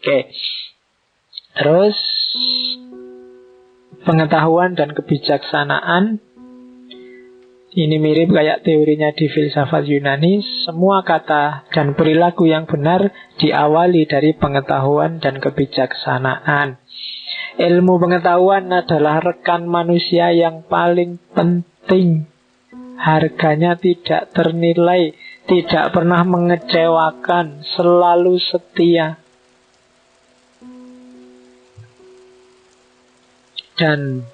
Oke. Terus pengetahuan dan kebijaksanaan. Ini mirip kayak teorinya di filsafat Yunani. Semua kata dan perilaku yang benar diawali dari pengetahuan dan kebijaksanaan. Ilmu pengetahuan adalah rekan manusia yang paling penting. Harganya tidak ternilai, tidak pernah mengecewakan, selalu setia. Dan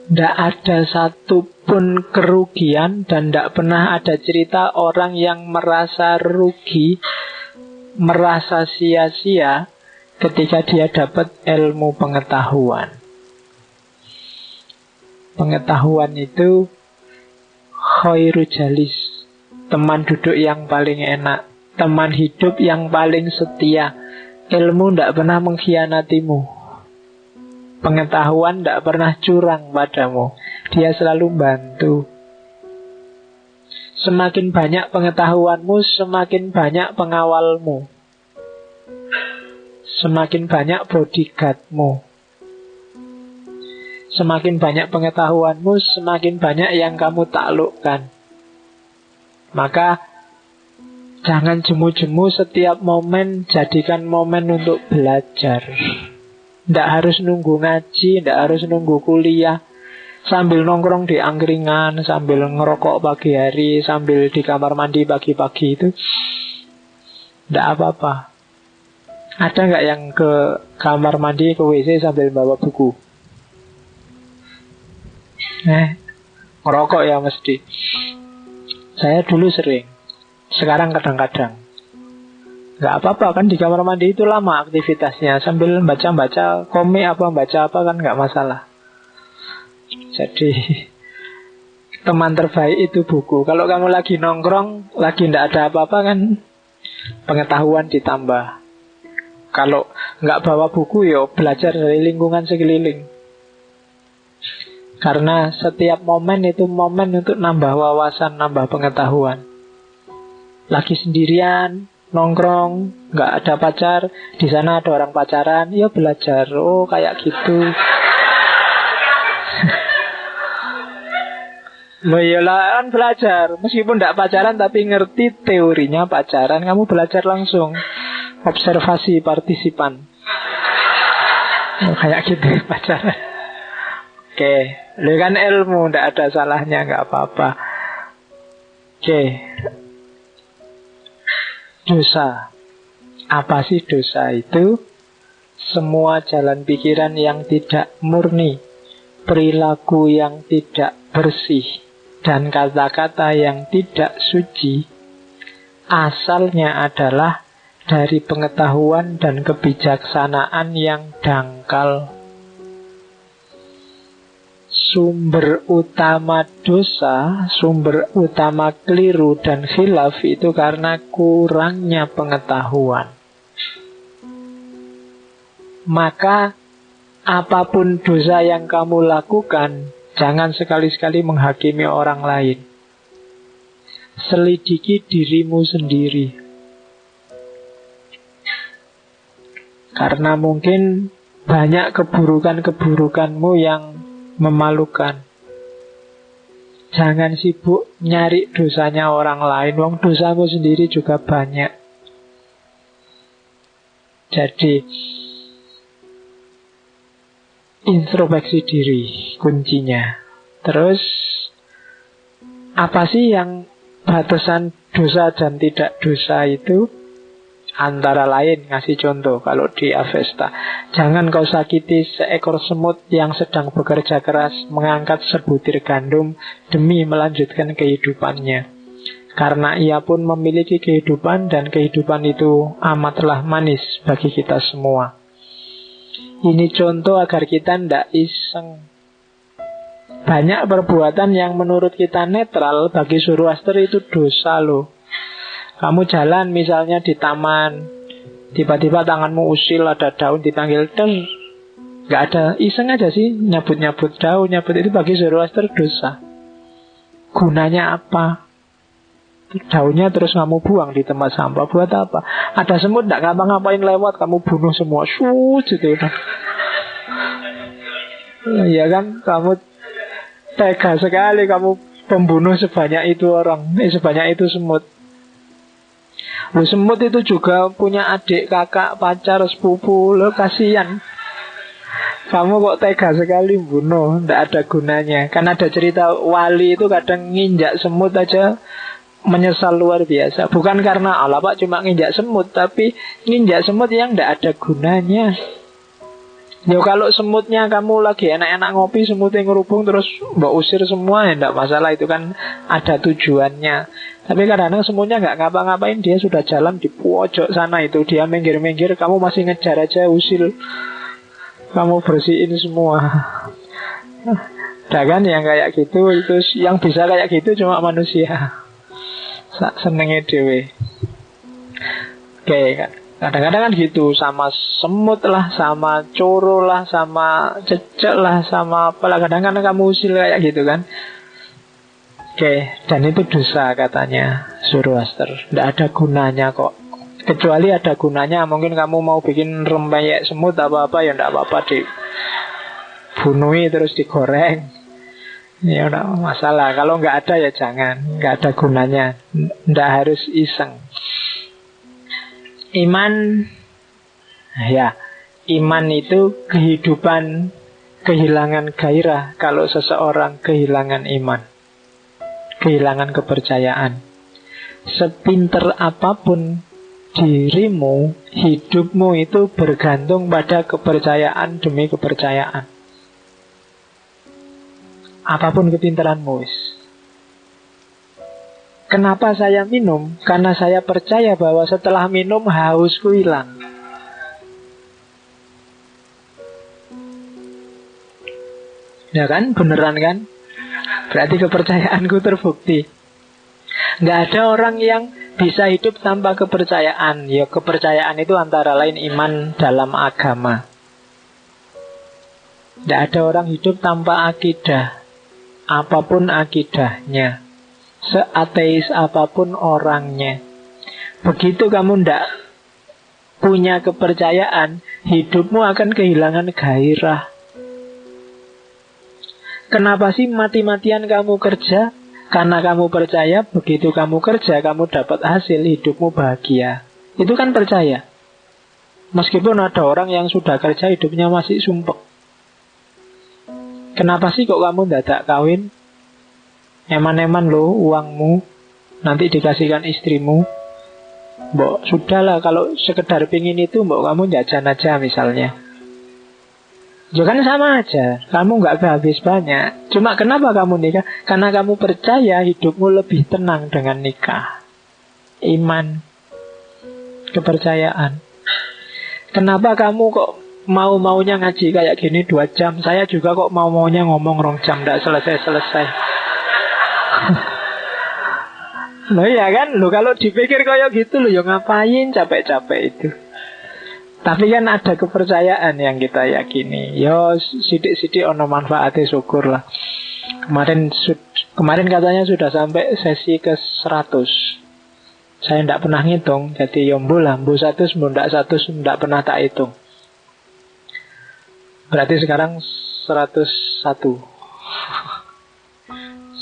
tidak ada satupun kerugian dan tidak pernah ada cerita orang yang merasa rugi, merasa sia-sia ketika dia dapat ilmu pengetahuan. Pengetahuan itu khairu jalis, teman duduk yang paling enak, teman hidup yang paling setia. Ilmu tidak pernah mengkhianatimu. Pengetahuan tidak pernah curang padamu. Dia selalu bantu. Semakin banyak pengetahuanmu, semakin banyak pengawalmu, semakin banyak bodyguardmu. Semakin banyak pengetahuanmu, semakin banyak yang kamu taklukkan. Maka jangan jemu-jemu setiap momen, jadikan momen untuk belajar. Tidak harus nunggu ngaji, tidak harus nunggu kuliah. Sambil nongkrong di angkringan, sambil ngerokok pagi hari, sambil di kamar mandi pagi-pagi itu tidak apa-apa. Ada nggak yang ke kamar mandi, ke WC sambil bawa buku? Ngerokok ya mesti. Saya dulu sering, sekarang kadang-kadang. Gak apa-apa kan, di kamar mandi itu lama aktivitasnya. Sambil baca-baca komik apa, baca apa kan gak masalah. Jadi teman terbaik itu buku. Kalau kamu lagi nongkrong, lagi gak ada apa-apa kan, pengetahuan ditambah. Kalau gak bawa buku, ya belajar dari lingkungan sekeliling. Karena setiap momen itu momen untuk nambah wawasan, nambah pengetahuan. Lagi sendirian, nongkrong, nggak ada pacar, di sana ada orang pacaran, ya belajar. Oh kayak gitu. Loh iyalah kan belajar. Meskipun nggak pacaran tapi ngerti teorinya pacaran, kamu belajar langsung. Observasi partisipan. Oh, kayak gitu pacaran. Oke, lu kan ilmu, nggak ada salahnya, nggak apa-apa. Oke. Dosa. Apa sih dosa itu? Semua jalan pikiran yang tidak murni, perilaku yang tidak bersih, dan kata-kata yang tidak suci, asalnya adalah dari pengetahuan dan kebijaksanaan yang dangkal. Sumber utama dosa, sumber utama keliru dan khilaf itu karena kurangnya pengetahuan. Maka apapun dosa yang kamu lakukan, jangan sekali-sekali menghakimi orang lain. Selidiki dirimu sendiri. Karena mungkin banyak keburukan-keburukanmu yang memalukan. Jangan sibuk nyari dosanya orang lain, wong dosamu sendiri juga banyak. Jadi introspeksi diri kuncinya. Terus apa sih yang batasan dosa dan tidak dosa itu? Antara lain, ngasih contoh, kalau di Avesta, jangan kau sakiti seekor semut yang sedang bekerja keras mengangkat sebutir gandum demi melanjutkan kehidupannya. Karena ia pun memiliki kehidupan, dan kehidupan itu amatlah manis bagi kita semua. Ini contoh agar kita tidak iseng. Banyak perbuatan yang menurut kita netral, bagi Zoroaster itu dosa loh. Kamu jalan misalnya di taman, tiba-tiba tanganmu usil, ada daun dipanggil den. Gak ada, iseng aja sih, nyabut-nyabut daun, nyabut itu bagi Zoroaster dosa. Gunanya apa? daunnya terus kamu buang di tempat sampah. Buat apa? Ada semut nggak ngapa-ngapain lewat, kamu bunuh semua. Gitu. Ya kan, kamu tega sekali, kamu pembunuh sebanyak itu orang, sebanyak itu semut. Loh, semut itu juga punya adik, kakak, pacar, sepupu. Loh, kasihan. Kamu kok tega sekali bunuh, tidak ada gunanya. Kan ada cerita wali itu kadang nginjak semut aja menyesal luar biasa. Bukan karena Allah pak cuma nginjak semut, tapi nginjak semut yang tidak ada gunanya. Ya kalau semutnya kamu lagi enak-enak ngopi, semutnya ngerubung terus mbak usir semua, ya tidak masalah, itu kan ada tujuannya. Tapi kadang-kadang semutnya nggak ngapa-ngapain, dia sudah jalan di pojok sana itu, dia minggir-minggir, kamu masih ngejar aja, usil. Kamu bersihin semua. Nah kan yang kayak gitu, itu yang bisa kayak gitu cuma manusia. Senengnya dewe. Oke, kadang-kadang kan gitu, sama semut lah, sama coro lah, sama cecek lah, sama apalah, kadang-kadang kamu usil kayak gitu kan. Oke, dan itu dosa katanya Zoroaster. Tidak ada gunanya kok. Kecuali ada gunanya, mungkin kamu mau bikin rempeyek semut apa-apa, ya tidak apa-apa, dibunuhi terus digoreng, ya tidak masalah. Kalau nggak ada ya jangan, nggak ada gunanya, tidak harus iseng. Iman, ya, iman itu kehidupan kehilangan gairah. Kalau seseorang kehilangan iman, kehilangan kepercayaan, sepinter apapun dirimu, hidupmu itu bergantung pada kepercayaan demi kepercayaan. Apapun kepintaranmu. Kenapa saya minum? Karena saya percaya bahwa setelah minum hausku hilang. Ya kan? Beneran kan? Berarti kepercayaanku terbukti. Nggak ada orang yang bisa hidup tanpa kepercayaan. Ya, kepercayaan itu antara lain iman dalam agama. Tidak ada orang hidup tanpa akidah, apapun akidahnya, seateis apapun orangnya. Begitu kamu tidak punya kepercayaan, hidupmu akan kehilangan gairah. Kenapa sih mati-matian kamu kerja? Karena kamu percaya begitu kamu kerja, kamu dapat hasil, hidupmu bahagia. Itu kan percaya. Meskipun ada orang yang sudah kerja, hidupnya masih sumpek. Kenapa sih kok kamu dadak kawin? Eman-eman loh uangmu, nanti dikasihkan istrimu. Mbok, sudahlah, kalau sekedar pingin itu, mbok kamu jajan aja misalnya. Ya kan sama aja, kamu nggak habis banyak. Cuma kenapa kamu nikah? Karena kamu percaya hidupmu lebih tenang dengan nikah. Iman, kepercayaan. Kenapa kamu kok mau-maunya ngaji kayak gini 2 jam? Saya juga kok mau-maunya ngomong 2 jam, nggak selesai-selesai. Loh ya kan, loh kalau dipikir kayak gitu loh, ya ngapain capek-capek itu. Tapi kan ada kepercayaan yang kita yakini. Yo, sidik-sidik ono manfaatnya, syukur lah. Kemarin katanya sudah sampai sesi ke 100. Saya tidak pernah ngitung, jadi yombo lah, mbu 100, mbu 100, tidak pernah tak hitung. Berarti sekarang 101.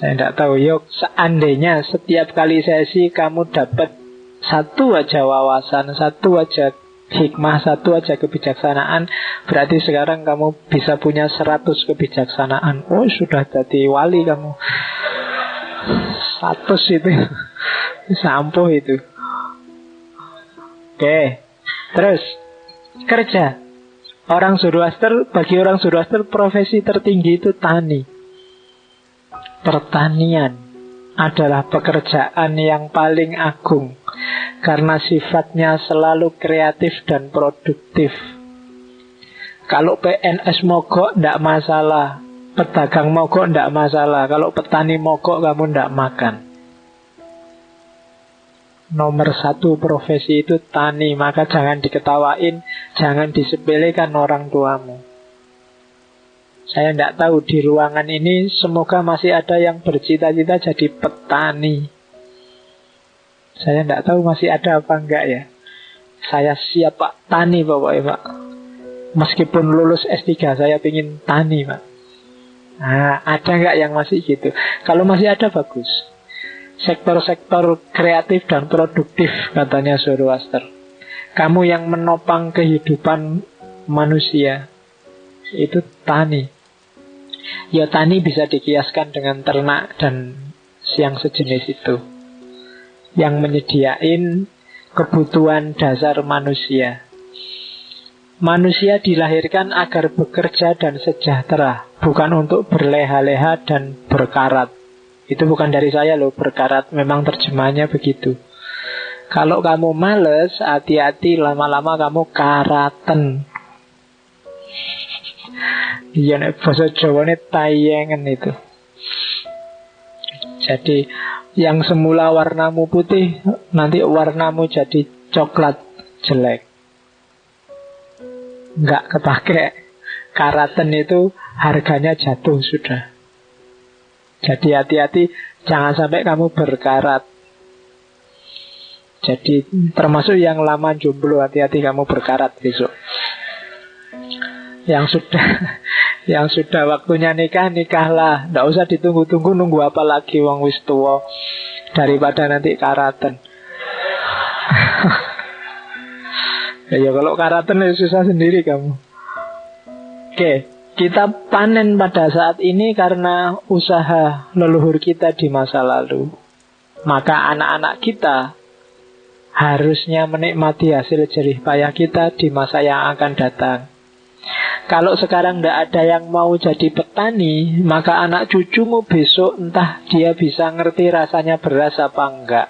Saya tidak tahu. Yuk, seandainya setiap kali sesi kamu dapat satu aja wawasan, satu aja hikmah, satu aja kebijaksanaan, berarti sekarang kamu bisa punya 100 kebijaksanaan. Oh, sudah jadi wali kamu. 100 itu sampo itu. Oke, terus kerja. Bagi orang Zoroaster profesi tertinggi itu tani. Pertanian adalah pekerjaan yang paling agung karena sifatnya selalu kreatif dan produktif. Kalau PNS mogok tidak masalah, pedagang mogok tidak masalah. Kalau petani mogok kamu tidak makan. Nomor 1 profesi itu tani. Maka jangan diketawain, jangan disepelekan orang tuamu. Saya tidak tahu di ruangan ini semoga masih ada yang bercita-cita jadi petani. Saya tidak tahu masih ada apa enggak ya. Saya siap Pak, tani pokoknya Pak. Meskipun lulus S3 saya ingin tani Pak. Nah, ada enggak yang masih gitu? Kalau masih ada bagus. Sektor-sektor kreatif dan produktif katanya Zoroaster. Kamu yang menopang kehidupan manusia, itu tani. Ya tani bisa dikiaskan dengan ternak dan yang sejenis itu, yang menyediain kebutuhan dasar manusia. Manusia dilahirkan agar bekerja dan sejahtera, bukan untuk berleha-leha dan berkarat. Itu bukan dari saya loh, berkarat. Memang terjemahannya begitu. Kalau kamu males, hati-hati lama-lama kamu karaten. Iya, nek basa Jawane tayengen itu. Jadi yang semula warnamu putih, nanti warnamu jadi coklat jelek. Nggak kepake. Karaten itu harganya jatuh sudah. Jadi hati-hati, jangan sampai kamu berkarat. Jadi termasuk yang lama jomblo, hati-hati kamu berkarat besok. Yang sudah waktunya nikah, nikahlah. Nggak usah ditunggu-tunggu, nunggu apa lagi wong wis tuwa, daripada nanti karaten. Ya kalau karaten ya susah sendiri kamu. Oke, kita panen pada saat ini karena usaha leluhur kita di masa lalu. Maka anak-anak kita harusnya menikmati hasil jerih payah kita di masa yang akan datang. Kalau sekarang tidak ada yang mau jadi petani, maka anak cucumu besok entah dia bisa ngerti rasanya beras apa enggak.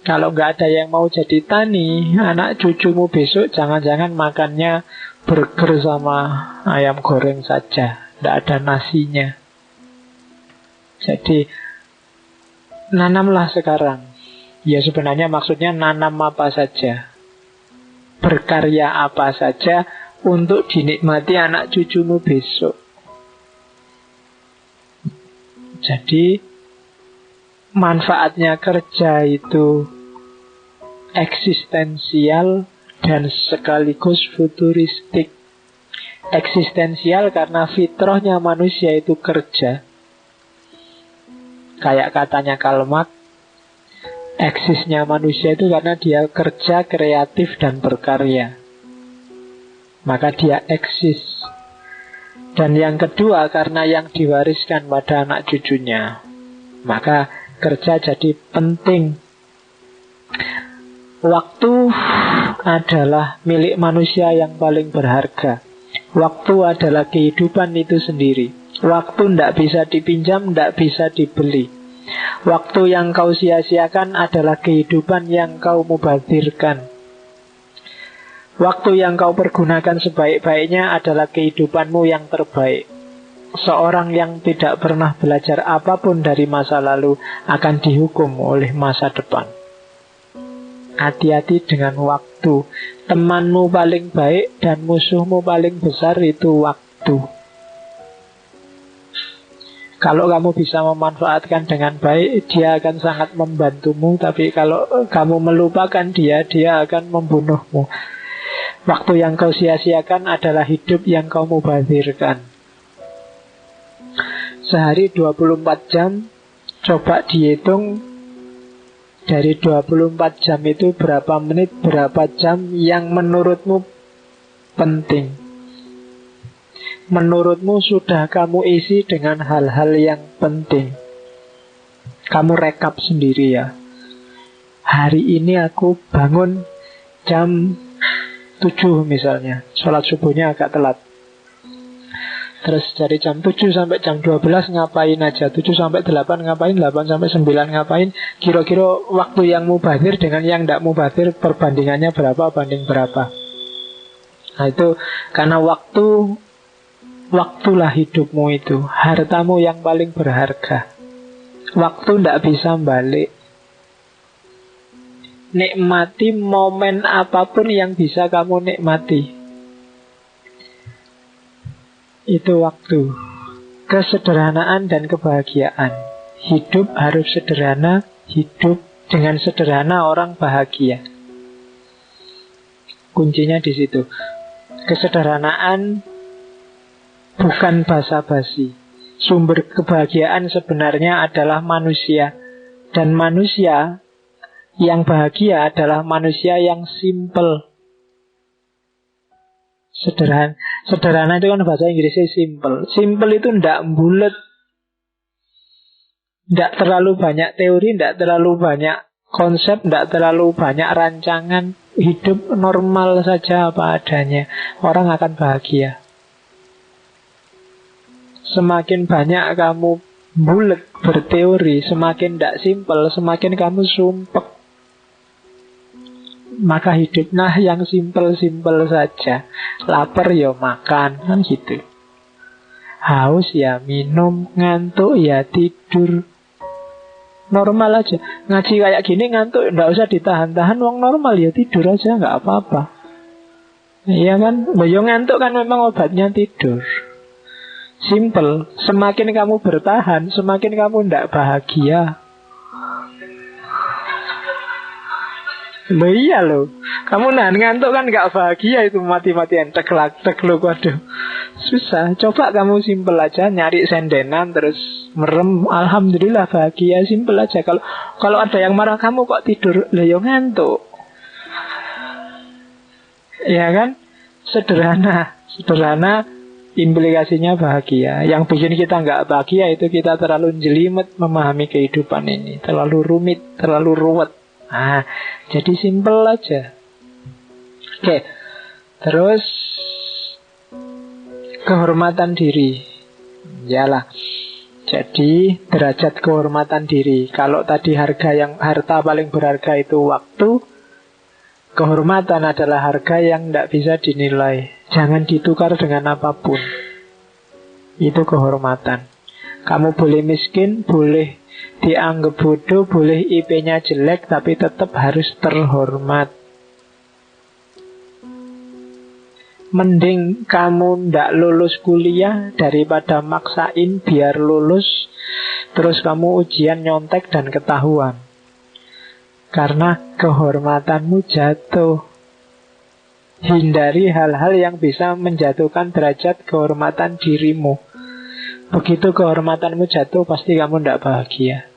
Kalau nggak ada yang mau jadi tani, anak cucumu besok jangan-jangan makannya burger sama ayam goreng saja, tidak ada nasinya. Jadi nanamlah sekarang. Ya sebenarnya maksudnya nanam apa saja, berkarya apa saja untuk dinikmati anak cucumu besok. Jadi manfaatnya kerja itu eksistensial dan sekaligus futuristik. Eksistensial karena fitrahnya manusia itu kerja. Kayak katanya Karl Marx, eksisnya manusia itu karena dia kerja, kreatif, dan berkarya. Maka dia eksis. Dan yang kedua, karena yang diwariskan pada anak cucunya. Maka kerja jadi penting. Waktu adalah milik manusia yang paling berharga. Waktu adalah kehidupan itu sendiri. Waktu tidak bisa dipinjam, tidak bisa dibeli. Waktu yang kau sia-siakan adalah kehidupan yang kau mubazirkan. Waktu yang kau pergunakan sebaik-baiknya adalah kehidupanmu yang terbaik. Seorang yang tidak pernah belajar apapun dari masa lalu akan dihukum oleh masa depan. Hati-hati dengan waktu. Temanmu paling baik dan musuhmu paling besar itu waktu. Kalau kamu bisa memanfaatkan dengan baik, dia akan sangat membantumu. Tapi kalau kamu melupakan dia, dia akan membunuhmu. Waktu yang kau sia-siakan adalah hidup yang kau mubazirkan. Sehari 24 jam, coba dihitung. Dari 24 jam itu berapa menit, berapa jam yang menurutmu penting. Menurutmu sudah kamu isi dengan hal-hal yang penting. Kamu rekap sendiri ya. Hari ini aku bangun jam 7 misalnya. Sholat subuhnya agak telat. Terus dari jam 7 sampai jam 12 ngapain aja. 7 sampai 8 ngapain, 8 sampai 9 ngapain. Kira-kira waktu yang mubazir dengan yang tidak mubazir perbandingannya berapa banding berapa. Nah itu karena waktulah hidupmu itu, hartamu yang paling berharga. Waktu tidak bisa balik. Nikmati momen apapun yang bisa kamu nikmati. Itu waktu. Kesederhanaan dan kebahagiaan. Hidup harus sederhana, Hidup dengan sederhana orang bahagia. Kuncinya di situ. Kesederhanaan bukan basa-basi. Sumber kebahagiaan sebenarnya adalah manusia. Dan manusia yang bahagia adalah manusia yang simple. Sederhana itu kan bahasa Inggrisnya simple. Simple itu tidak bulat, tidak terlalu banyak teori, tidak terlalu banyak konsep, tidak terlalu banyak rancangan. Hidup normal saja apa adanya, orang akan bahagia. Semakin banyak kamu bulat berteori, semakin tidak simple, semakin kamu sumpek. Maka hiduplah yang simpel-simpel saja. Lapar ya makan, kan gitu. Haus ya minum, ngantuk ya tidur. Normal aja. Ngaji kayak gini ngantuk, nggak usah ditahan-tahan. Wong normal ya tidur aja, nggak apa-apa. Iya kan? Boyong ngantuk kan memang obatnya tidur. Simple. Semakin kamu bertahan, semakin kamu tidak bahagia. Loh iya loh. Kamu nahan ngantuk kan gak bahagia, itu mati-matian teklak tekluk. Waduh, susah. Coba kamu simpel aja, nyari sendenan terus merem, alhamdulillah bahagia. Simpel aja. Kalau ada yang marah kamu kok tidur, lah yo ngantuk. Ya kan? Sederhana implikasinya bahagia. Yang bikin kita gak bahagia itu kita terlalu jelimet memahami kehidupan ini. Terlalu rumit, terlalu ruwet. Nah, jadi simple aja. Oke. Terus kehormatan diri. Yalah. Jadi derajat kehormatan diri. Kalau tadi harta paling berharga itu waktu, kehormatan adalah harga yang tidak bisa dinilai. Jangan ditukar dengan apapun. Itu kehormatan. Kamu boleh miskin, boleh dianggap bodoh, boleh IP-nya jelek, tapi tetap harus terhormat. Mending kamu ndak lulus kuliah daripada maksain biar lulus, terus kamu ujian nyontek dan ketahuan. Karena kehormatanmu jatuh. Hindari hal-hal yang bisa menjatuhkan derajat kehormatan dirimu. Begitu kehormatanmu jatuh, pasti kamu tidak bahagia.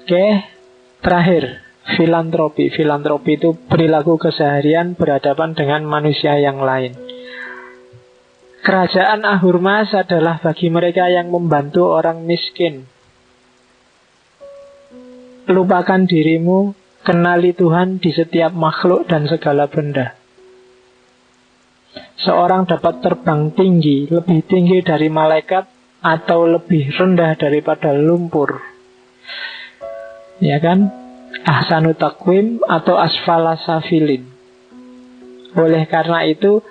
Oke, terakhir, filantropi. Filantropi itu perilaku keseharian berhadapan dengan manusia yang lain. Kerajaan Ahurmas adalah bagi mereka yang membantu orang miskin. Lupakan dirimu, kenali Tuhan di setiap makhluk dan segala benda. Seorang dapat terbang tinggi, lebih tinggi dari malaikat, atau lebih rendah daripada lumpur. Ya kan? Ahsanu taqwim atau asfala safilin. Oleh karena itu,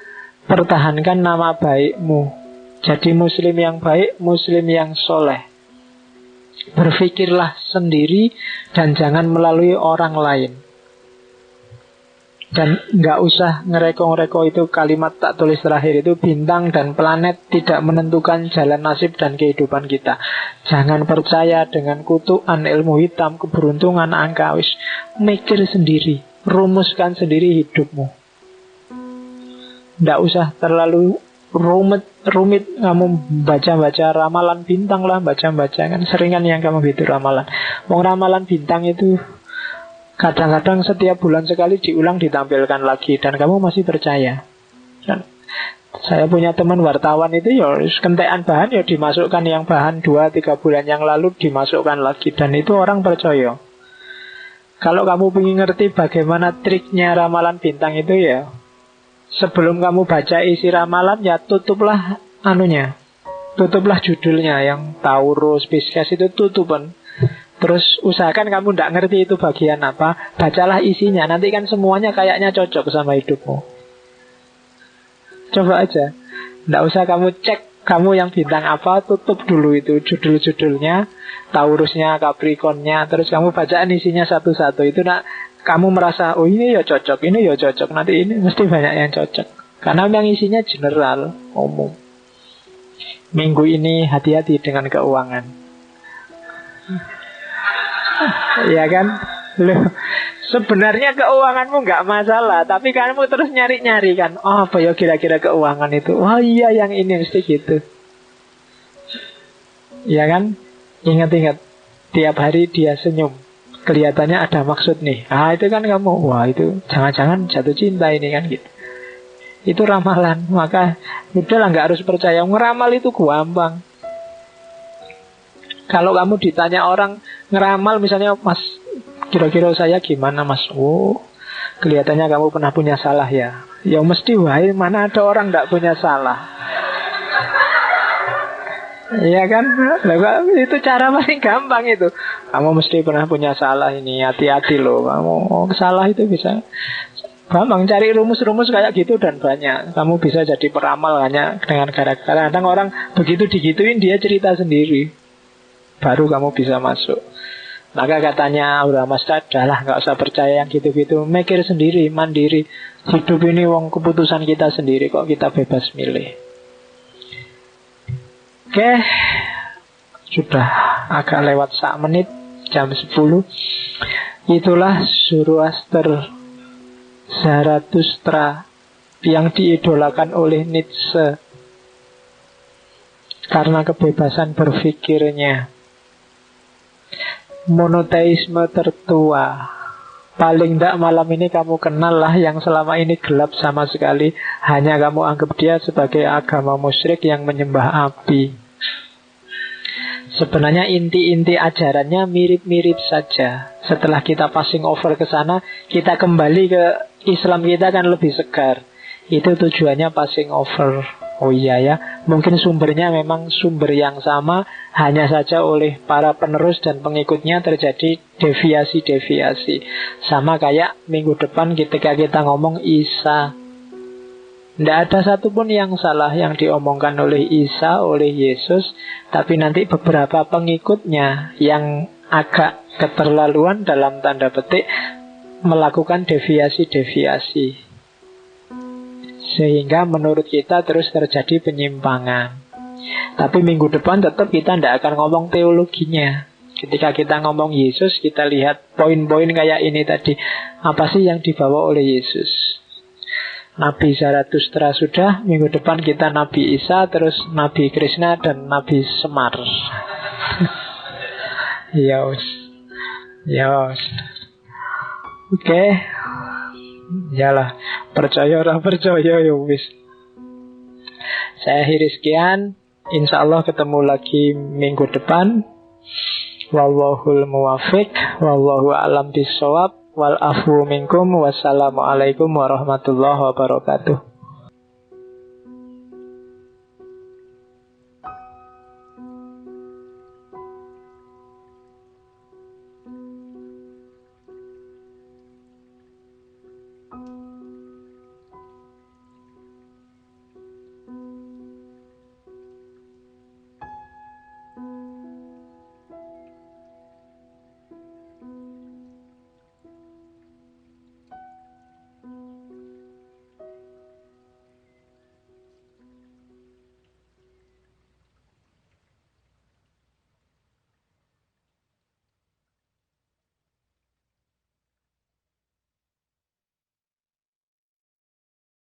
pertahankan nama baikmu. Jadi muslim yang baik, muslim yang soleh. Berpikirlah sendiri dan jangan melalui orang lain. Dan gak usah ngereko-ngereko itu kalimat tak tulis terakhir itu, bintang dan planet tidak menentukan jalan nasib dan kehidupan kita. Jangan percaya dengan kutukan ilmu hitam, keberuntungan, angka. Wis mikir sendiri, rumuskan sendiri hidupmu. Gak usah terlalu rumit kamu baca-baca ramalan bintang lah, baca-baca kan seringan yang kamu gitu ramalan. Mau ramalan bintang itu kadang-kadang setiap bulan sekali diulang ditampilkan lagi dan kamu masih percaya. Dan saya punya teman wartawan itu ya kentekan bahan ya dimasukkan yang bahan 2-3 bulan yang lalu dimasukkan lagi dan itu orang percaya. Kalau kamu ingin ngerti bagaimana triknya ramalan bintang itu ya, sebelum kamu baca isi ramalan ya tutuplah tutuplah judulnya yang Taurus, Pisces itu tutupan. Terus usahakan kamu tidak ngerti itu bagian apa, bacalah isinya. Nanti kan semuanya kayaknya cocok sama hidupmu. Coba aja. Tidak usah kamu cek kamu yang bintang apa, tutup dulu itu judul-judulnya, Taurusnya, Capricornnya. Terus kamu bacaan isinya satu-satu. Itu kamu merasa, oh ini ya cocok, ini ya cocok. Nanti ini mesti banyak yang cocok. Karena yang isinya general, umum. Minggu ini hati-hati dengan keuangan. Ya kan? Loh, sebenarnya keuanganmu nggak masalah, tapi kamu terus nyari-nyari kan. Oh, apa ya kira-kira keuangan itu? Oh iya, yang ini mesti gitu. Ya kan? Ingat-ingat, tiap hari dia senyum, kelihatannya ada maksud nih. Ah, itu kan kamu, wah itu jangan-jangan jatuh cinta ini kan gitu. Itu ramalan. Maka udahlah, nggak harus percaya. Ngeramal itu gampang. Kalau kamu ditanya orang ngeramal, misalnya, Mas, kira-kira saya gimana, Mas? Oh, kelihatannya kamu pernah punya salah ya. Ya mesti, wahai, mana ada orang tidak punya salah. Iya kan? Lah, itu cara paling gampang itu. Kamu mesti pernah punya salah ini, hati-hati loh. Kamu salah itu bisa gampang, cari rumus-rumus kayak gitu dan banyak. Kamu bisa jadi peramal hanya dengan gara-gara. Kadang orang begitu digituin dia cerita sendiri, baru kamu bisa masuk. Maka katanya Abraham Masad, adalah nggak usah percaya yang gitu-gitu, mikir sendiri, mandiri. Hidup ini wong keputusan kita sendiri, kok kita bebas milih. Oke, sudah agak lewat 1 menit, jam 10. Itulah Zoroaster, Zarathustra, yang diidolakan oleh Nietzsche karena kebebasan berpikirnya. Monoteisme tertua. Paling tidak malam ini kamu kenal lah yang selama ini gelap sama sekali. Hanya kamu anggap dia sebagai agama musyrik yang menyembah api. Sebenarnya inti-inti ajarannya mirip-mirip saja. Setelah kita passing over ke sana, kita kembali ke Islam kita kan lebih segar. Itu tujuannya passing over. Oh iya ya, mungkin sumbernya memang sumber yang sama, hanya saja oleh para penerus dan pengikutnya terjadi deviasi-deviasi. Sama kayak minggu depan ketika kita ngomong Isa. Tidak ada satupun yang salah yang diomongkan oleh Isa, oleh Yesus. Tapi nanti beberapa pengikutnya yang agak keterlaluan dalam tanda petik melakukan deviasi-deviasi, sehingga menurut kita terus terjadi penyimpangan. Tapi minggu depan tetap kita tidak akan ngomong teologinya. Ketika kita ngomong Yesus, kita lihat poin-poin kayak ini tadi. Apa sih yang dibawa oleh Yesus? Nabi Zarathustra sudah, minggu depan kita Nabi Isa, terus Nabi Krishna dan Nabi Semar. Yos. Oke. Yalah, percaya orang percaya ya wis. Saya akhiri sekian. Insya Allah ketemu lagi minggu depan. Wallahul muwafiq, wallahu a'lam bishawab, wal afu minkum, wassalamualaikum warahmatullahi wabarakatuh.